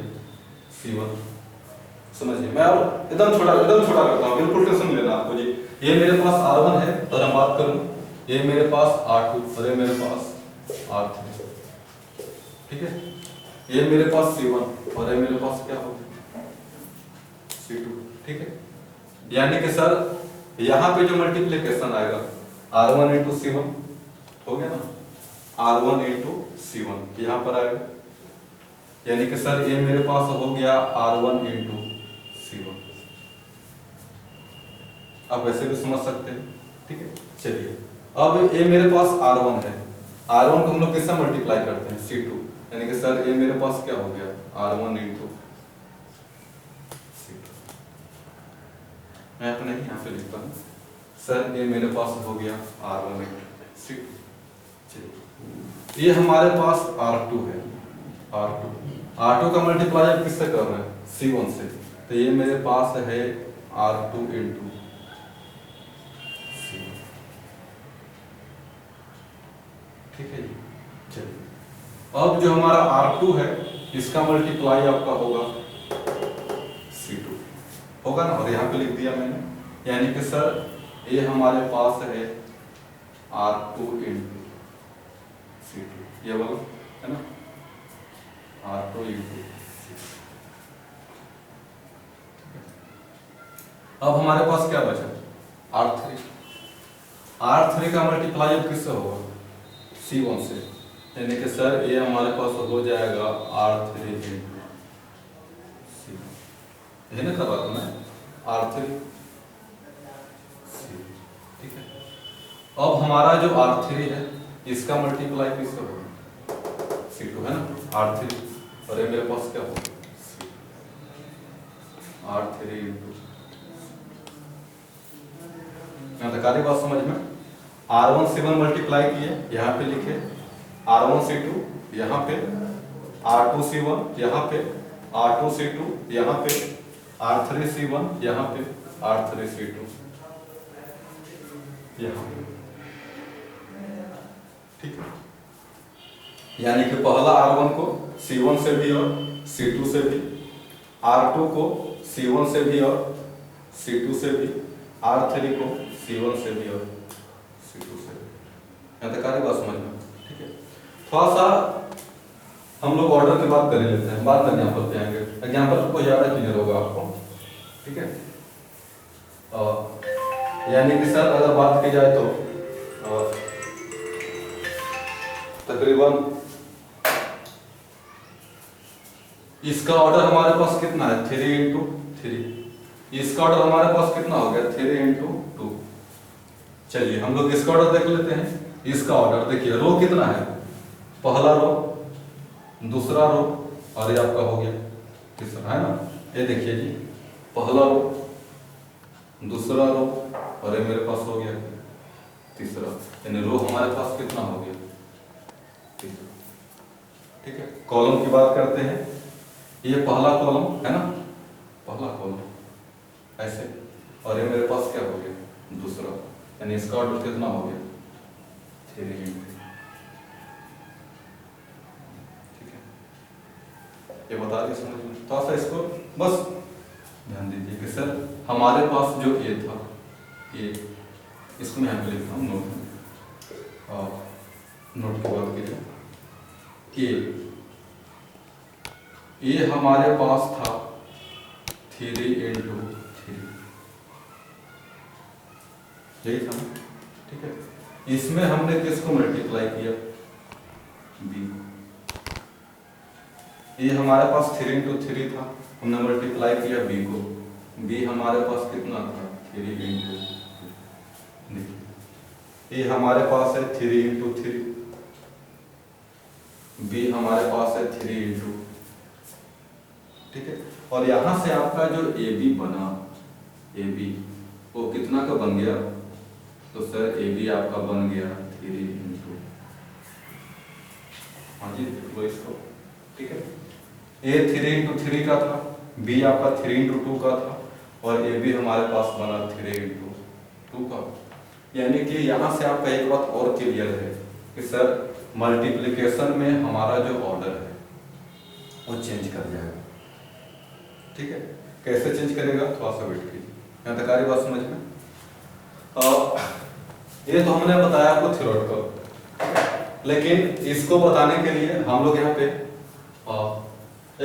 C1। समझिए, मैं अब एकदम छोटा करता हूँ, बिल्कुल टेंशन लेना आपको जी। ये मेरे पास R1 है और हम बात करूँ, ये मेरे पास R2 और ये मेरे पास R3, ठीक है। ये मेरे पास C1 और ये मेरे पास क्या होगा, C2, ठीक है। यानी कि सर यहाँ पे जो मल्टीप्लिकेशन आएगा R1 इंटू C1 हो गया ना, R1 इंटू C1 यहाँ पर आएगा, यानी कि सर ये मेरे पास हो गया R1 इंटू C1। आप वैसे भी समझ सकते हैं, ठीक है। चलिए अब ये मेरे पास R1 है, R1 को हम लोग किससे मल्टीप्लाई करते हैं, C2, यानी कि सर ये मेरे पास क्या हो गया, R1 इंटू C2। मैं अपने यहाँ पे लिखता हूँ, सर ये मेरे पास हो गया R1 इंटू C2। चलिए ये हमारे पास R2 है, R2 का मल्टीप्लाई किससे कर रहे हैं, C1 से, तो ये मेरे पास है R2 इंटू C1, ठीक है जी। चलिए अब जो हमारा R2 है इसका मल्टीप्लाई आपका होगा C2, होगा ना, और यहाँ पे लिख दिया मैंने, यानी कि सर ये हमारे पास है R2 इंटू C2, ये वाला है ना, R2 इंटू C2। अब हमारे पास क्या बचा, R3 का मल्टीप्लाई अब किससे होगा, C1 से, यानी कि सर ये हमारे पास हो जाएगा R3 इंटू C1, यही ना कर रहा था मैं, R3 C, ठीक है। अब हमारा जो R3 है इसका मल्टीप्लाई किससे होगा, C2 है ना, R3 और ये मेरे पास क्या होगा, R3 इंटू, यहाँ तक आधी बात समझ में। R1 C1 मल्टीप्लाई किए, यहाँ पे लिखे R1 C2, यहाँ पे R2 C1, यहाँ पे R2 C2, यहाँ पे R3 C1, यहाँ पे R3 C2, यहाँ पे, ठीक है। यानी कि पहला R1 को C1 से भी और C2 से भी, R2 को C1 से भी और C2 से भी, R3 को C1 से भी और C2 से भी। यहाँ तक आगे बात समझ में, ठीक है। थोड़ा सा हम लोग ऑर्डर की बात कर लेते हैं, बाद में एग्जाम्पल पे आएंगे, एग्जाम्पल को ज़्यादा क्लियर होगा आपको, ठीक है। यानी कि सर अगर बात की जाए तो तकरीबन इसका ऑर्डर हमारे पास कितना है, 3 इंटू 3, इसका ऑर्डर हमारे पास कितना हो गया, 3 इंटू 2। चलिए हम लोग इसका ऑर्डर देख लेते हैं। इसका ऑर्डर देखिए, रो कितना है, पहला रो, दूसरा रो और ये आपका हो गया तीसरा, है ना। ये देखिए जी, पहला रो, दूसरा रो और ये मेरे पास हो गया तीसरा, यानी रो हमारे पास कितना हो गया, तीसरा, ठीक है। कॉलम की बात करते हैं, ये पहला कॉलम है ना, पहला कॉलम ऐसे, और ये मेरे पास क्या हो गया, दूसरा, यानी इसका ऑर्डर कितना हो गया, 3 इंटू, ठीक है। ये बता दिए समझ में, थोड़ा सा इसको बस ध्यान दीजिए कि सर हमारे पास जो ए था, ये इसको मैं यहाँ पे लिखता हूँ नोट में, और नोट की बात कीजिए, ये हमारे पास था 3 इंटू 3, यही था, ठीक है। इसमें हमने किसको मल्टीप्लाई किया, बी, ये हमारे पास 3 इंटू 3 था, हमने मल्टीप्लाई किया बी को, बी हमारे पास कितना था, 3 इंटू, ये हमारे पास है 3 इंटू 3, बी हमारे पास है 3 इंटू, ठीक है। और यहां से आपका जो ए बी बना, ए बी वो कितना का बन गया, तो सर ए बी आपका बन गया 3 इंटू, हाँ जी देखो इसको, ठीक है। ए 3 इंटू 3 का था, बी आपका 3 इंटू 2 का था, और ए बी हमारे पास बना 3 इंटू 2 का। यानी कि यहाँ से आपका एक बात और क्लियर है कि सर मल्टीप्लिकेशन में हमारा जो ऑर्डर है वो चेंज कर जाएगा। ठीक है, कैसे चेंज करेगा थोड़ा सा वेट कीजिए। यहाँ तक आ रही बात समझ में? ये तो हमने बताया आपको थ्योरेटिकल, लेकिन इसको बताने के लिए हम लोग यहाँ पे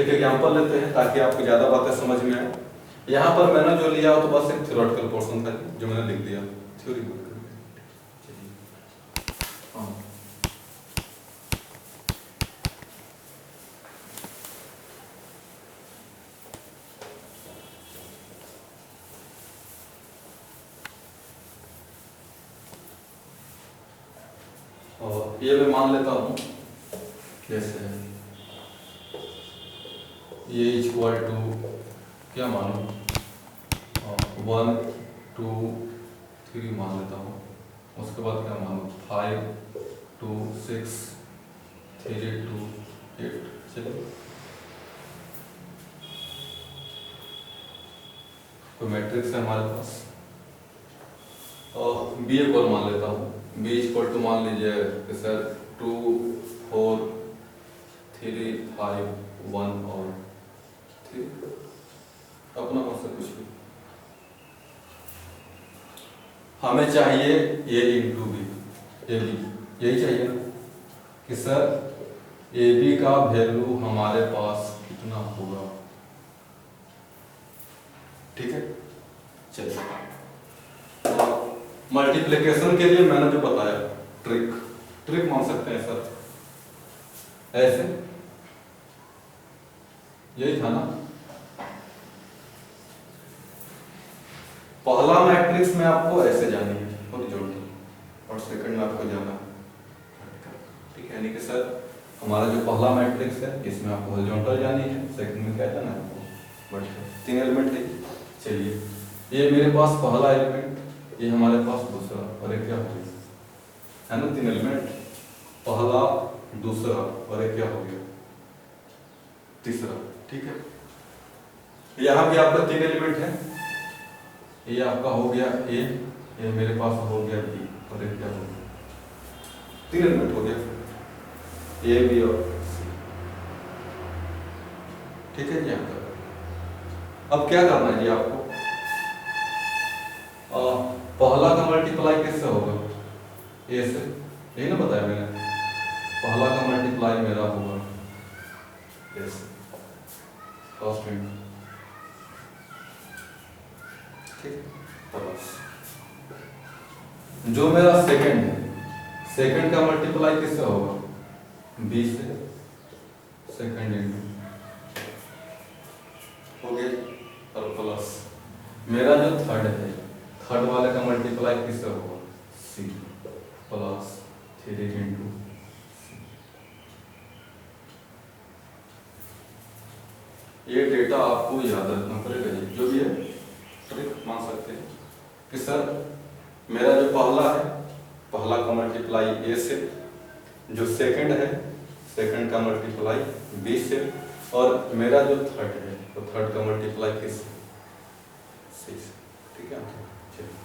एक एग्जांपल लेते हैं ताकि आपको ज़्यादा बातें समझ में आए। यहाँ पर मैंने जो लिया तो बस एक थ्योरेटिकल पोर्शन था जो मैंने लिख दिया थ्योरी बुक में। और ये मैं मान लेता हूँ कैसे है, ये इक्वल टू क्या मानूं 1 2 3 मान लेता हूँ। उसके बाद क्या मानूं 5 2 6 3 2 8। चलिए कोई मैट्रिक्स है हमारे पास और बी इक्वल मान लेता हूँ। बी इक्वल टू मान लीजिए कि सर 2 4 3 5 1 और 3 अपना मत से कुछ भी हमें चाहिए ए इंटू बी ए बी, यही चाहिए ना कि सर ए बी का वैल्यू हमारे पास कितना होगा। ठीक है, चलिए मल्टीप्लिकेशन के लिए मैंने जो बताया ट्रिक मान सकते हैं सर, ऐसे यही था ना। पहला मैट्रिक्स में आपको ऐसे जानी है हॉरिजॉन्टल और सेकंड में आपको जाना ठीक है, यानी कि सर हमारा जो पहला मैट्रिक्स है इसमें आपको हॉरिजॉन्टल जानी है, सेकंड में क्या जाना है आपको वर्टिकल। 3 एलिमेंट है। चलिए ये मेरे पास पहला एलिमेंट, ये हमारे पास दूसरा और एक क्या हो गया है ना, 3 एलिमेंट पहला दूसरा और एक क्या हो गया तीसरा। ठीक है, यहाँ भी आपका 3 एलिमेंट है, ये आपका हो गया ए, ये मेरे पास हो गया बी और एक क्या हो गया 3 एलिमेंट हो गया ए बी और सी। ठीक है जी, यहाँ पर अब क्या करना है जी आपको, पहला का मल्टीप्लाई किससे होगा ए से, यही ना बताया मैंने, पहला का मल्टीप्लाई मेरा होगा ए से फर्स्ट में। ठीक, जो मेरा सेकंड है, सेकंड का मल्टीप्लाई किससे होगा बी से, सेकंड इंटू हो गया और प्लस मेरा जो थर्ड है, थर्ड वाले का मल्टीप्लाई किससे होगा सी प्लस 3 इंटू ये डेटा आपको याद रखना पड़ेगा जी, जो भी है ट्रिक मान सकते हैं कि सर मेरा जो पहला है, पहला का मल्टीप्लाई ए से, जो सेकंड है सेकंड का मल्टीप्लाई बी से, और मेरा जो थर्ड है तो थर्ड का मल्टीप्लाई किस सी से। ठीक है, चलिए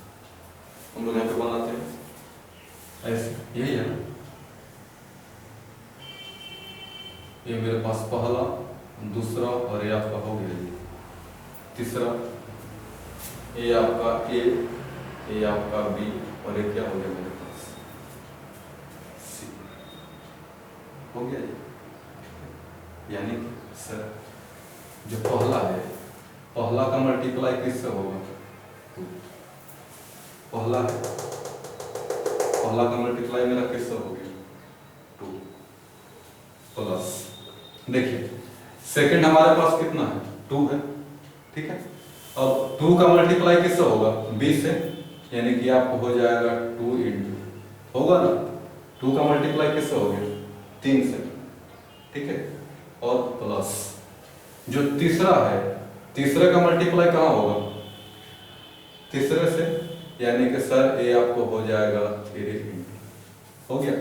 हम लोग यहाँ पे बनाते हैं ऐसे, यही है ना। ये मेरे पास पहला दूसरा और ये आपका हो गया ये तीसरा, ये आपका ए, ये आपका बी और ये क्या हो गया मेरे पास सी हो गया जी। यानी सर जो पहला है, पहला का मल्टीप्लाई किससे होगा 2, पहला है, पहला का मल्टीप्लाई मेरा किससे हो गया 2 प्लस, देखिए सेकंड हमारे पास कितना है 2 है। ठीक है, अब 2 का मल्टीप्लाई किससे होगा बी से, यानी कि आपको हो जाएगा 2 इंटू होगा ना, 2 का मल्टीप्लाई किससे हो गया 3 से। ठीक है, और प्लस जो तीसरा है, तीसरे का मल्टीप्लाई कहाँ होगा तीसरे से, यानी कि सर ये आपको हो जाएगा 3 इंटू हो गया,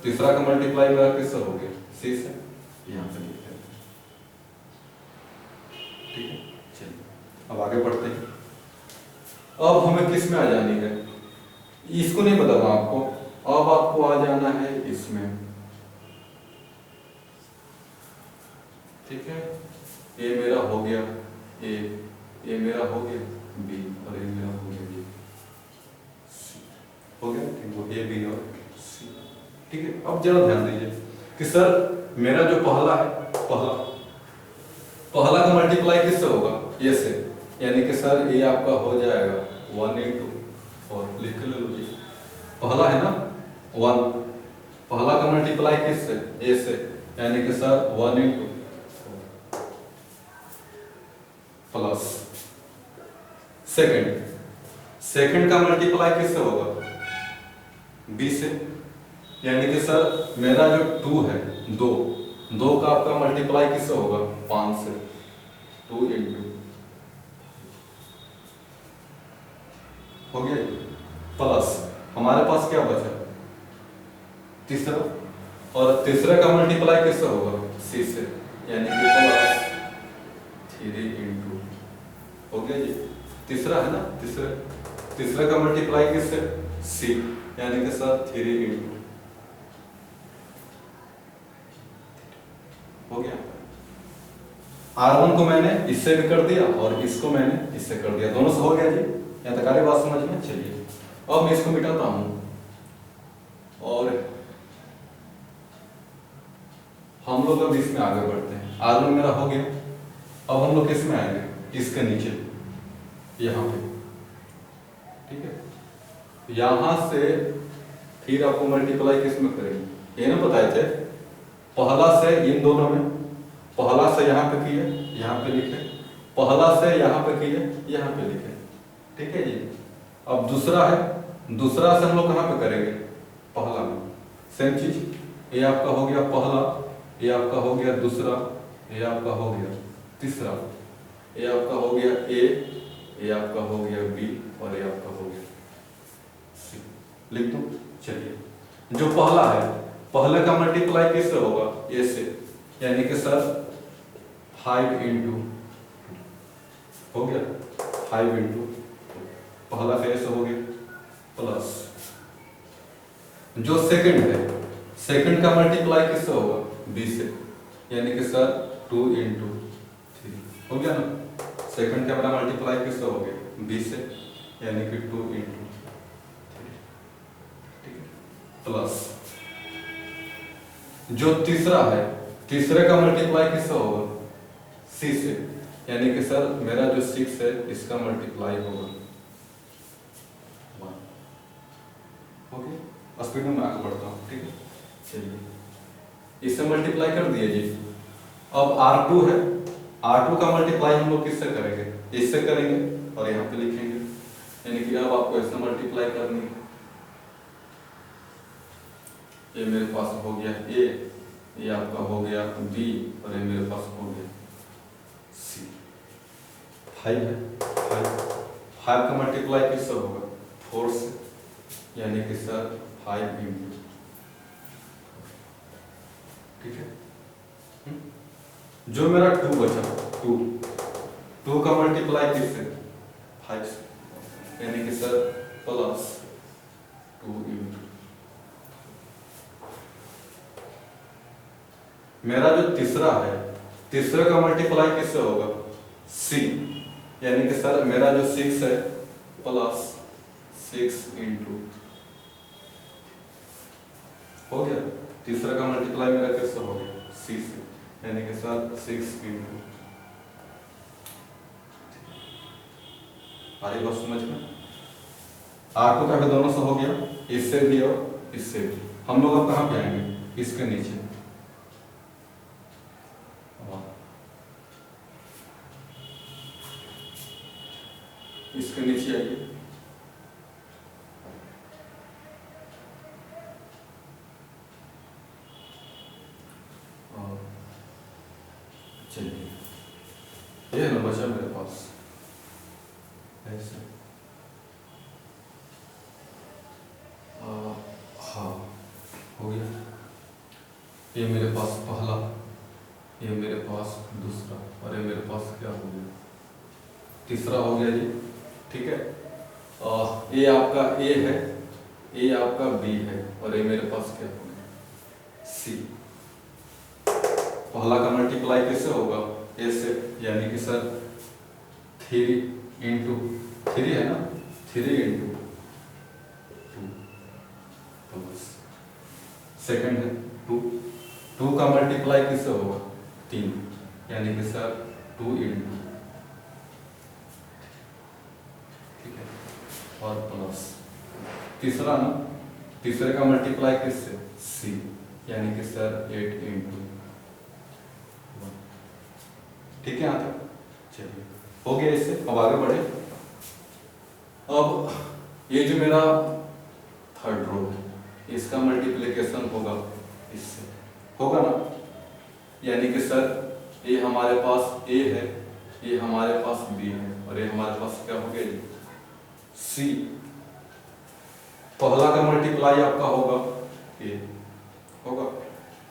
तीसरा का मल्टीप्लाई मेरा किससे हो गया सी से, यहाँ पे लिखते हैं। ठीक है, चलिए अब आगे बढ़ते हैं। अब हमें किस में आ जानी है, इसको नहीं बता रहा आपको, अब आपको आ जाना है इसमें ठीक है, ये मेरा हो गया ए, ये मेरा हो गया बी और ये मेरा हो गया सी। हो गया ठीक, ए बी और सी। ठीक है, अब जरा ध्यान दीजिए कि सर मेरा जो पहला है, पहला का मल्टीप्लाई किससे होगा, ये से, यानी कि सर ये आपका हो जाएगा 1 into और लिख लो जी, पहला है ना 1, पहला का मल्टीप्लाई किससे, ए से, यानी कि सर 1 into प्लस सेकंड का मल्टीप्लाई किससे होगा, बी से, यानी कि सर मेरा जो 2 है, 2 का आपका मल्टीप्लाई किससे होगा, 5 से, 2 into हो गया, प्लस हमारे पास क्या बचा, तीसरा, और तीसरे का मल्टीप्लाई किससे होगा, सी से, यानी कि प्लस 3 into हो गया जी, तीसरा है ना, तीसरे का मल्टीप्लाई किससे, सी, यानी कि सर 3 into हो गया। R1 को मैंने इससे भी कर दिया और इसको मैंने इससे कर दिया, दोनों से हो गया जी, यहाँ तक आ रही बात समझ में। चलिए अब मैं इसको मिटाता हूं और हम लोग अब इसमें आगे बढ़ते हैं। R1 मेरा हो गया, अब हम लोग किसमें आएंगे, इसके नीचे यहाँ पे, ठीक है, यहां से फिर आपको मल्टीप्लाई किसमें करेंगे, ये ना बताए थे, पहला से इन दोनों में, पहला से यहाँ पे किए, यहाँ पे लिखे, पहला से यहाँ पे किए, यहाँ पे लिखे, ठीक है जी। अब दूसरा है, दूसरा से हम लोग कहाँ पे करेंगे, पहला में, सेम चीज, ये आपका हो गया पहला, ये आपका हो गया दूसरा, ये आपका हो गया तीसरा, ये आपका हो गया ए, ये आपका हो गया बी और ये आपका हो गया सी, लिख दो। चलिए जो पहला है, पहले का मल्टीप्लाई किससे होगा, ए से, यानी कि सर 5 into हो गया, 5 into पहला का ऐसे हो गया, प्लस जो सेकंड है, सेकंड का मल्टीप्लाई किससे होगा, बी से, यानी कि सर 2 into 3 हो गया ना, सेकंड का मेरा मल्टीप्लाई किससे हो गया, बी से, यानी कि 2 into 3, ठीक है, प्लस जो तीसरा है, तीसरे का मल्टीप्लाई किससे होगा, सी से, यानी कि सर मेरा जो 6 है इसका मल्टीप्लाई होगा 1। ओके, स्पीड में मैं आगे बढ़ता हूँ, ठीक है। चलिए इससे मल्टीप्लाई कर दिए जी। अब R2 है, R2 का मल्टीप्लाई हम लोग किससे करेंगे, इससे करेंगे और यहाँ पे लिखेंगे, यानी कि अब आपको इससे मल्टीप्लाई करनी है। ये मेरे पास हो गया ए, ये आपका हो गया बी और ये मेरे पास हो गया सी। 5 है, 5 का मल्टीप्लाई किससे होगा, 4 से, यानी कि सर 5 into, ठीक है। जो मेरा 2 बचा, 2 का मल्टीप्लाई किससे, 5 से, यानी कि सर प्लस 2 into, मेरा जो तीसरा है, तीसरे का मल्टीप्लाई किससे होगा, सी, यानी कि सर मेरा जो 6 है प्लस 6 into हो गया, तीसरा का मल्टीप्लाई मेरा किससे हो गया, सी से, यानी कि सर 6 into, आ रही बात समझ में। R2 का भी दोनों से हो गया, इससे भी और इससे भी। हम लोग अब कहाँ पे आएंगे, इसके नीचे, इसके नीचे आइए, चलिए ये ना बचा मेरे पास ऐसे, हाँ हो गया, ये मेरे पास पहला, ये मेरे पास दूसरा और ये मेरे पास क्या हो गया, तीसरा हो गया जी, ठीक है। ये आपका ए है, ये आपका बी है और ये मेरे पास क्या हो गया, सी, पहला का मल्टीप्लाई कैसे होगा, ए से, यानी कि सर 3 इंटू 3 है ना, 3 इंटू 2 प्लस सेकेंड है 2, 2 का मल्टीप्लाई किससे होगा 3, यानी कि सर 2 इंटू, ठीक है, और प्लस तीसरा ना, तीसरे का मल्टीप्लाई किससे सी, यानी कि सर 8 इंटू 1, ठीक है यहाँ तक। चलिए हो गया इससे, अब आगे बढ़े। अब ये जो मेरा थर्ड रो है इसका मल्टीप्लिकेशन होगा इससे, होगा ना, यानी कि सर ये हमारे पास ए है, ये हमारे पास बी है, और ये हमारे पास क्या हो गया जी सी। पहला का मल्टीप्लाई आपका होगा ए होगा,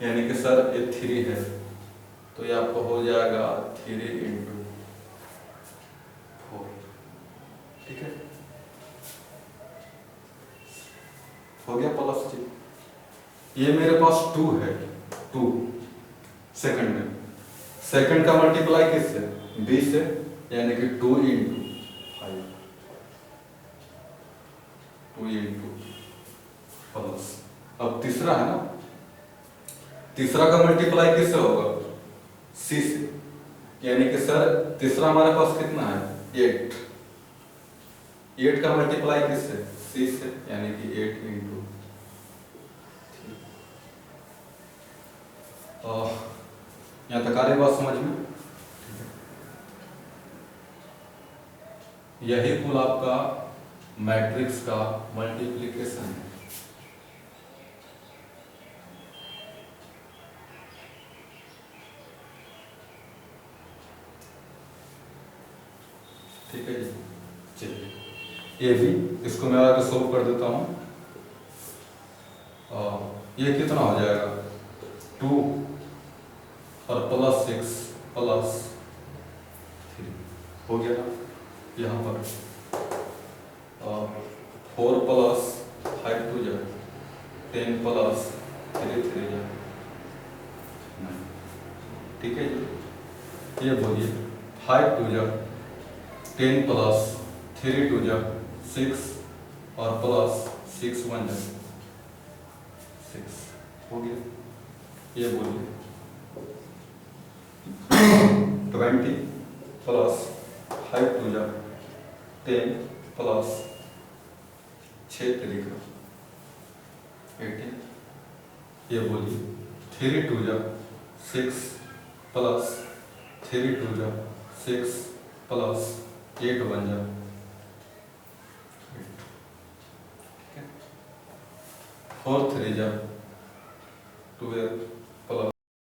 यानी कि सर ये 3 है तो ये आपको हो जाएगा 3 इंटू 4, ठीक है, हो गया प्लस जी। ये मेरे पास 2 है, 2 सेकंड में, सेकंड का मल्टीप्लाई किससे बी से, यानी कि 2 इंटू 5, 2 इंटू प्लस। अब तीसरा है ना, तीसरा का मल्टीप्लाई किससे होगा सी से, यानी कि सर तीसरा हमारे पास कितना है 8, 8 का मल्टीप्लाई किससे सी से, यानी कि 8 इंटू, यहाँ तक आ रही बात समझ में। यही कुल आपका मैट्रिक्स का मल्टीप्लिकेशन है। ठीक है जी, चलिए ये भी, इसको मैं आगे सोल्व कर देता हूँ। ये कितना हो जाएगा 2 और प्लस 6 प्लस 3 हो गया ना, यहाँ पर 4 प्लस 5 2 जा 10 प्लस 3 3 जा 9, ठीक है जी। ये बोलिए 5 2 जा 10 प्लस 3 2 जा 6 और प्लस 6 1 जा 6 हो गया। ये बोलिए 20 प्लस 5 2 जा 10 प्लस 6 3 का 18, ये बोलिए 3 2 जा 6 प्लस 3 2 जा 6 प्लस 8 1 जा 8, 4 3 जा 12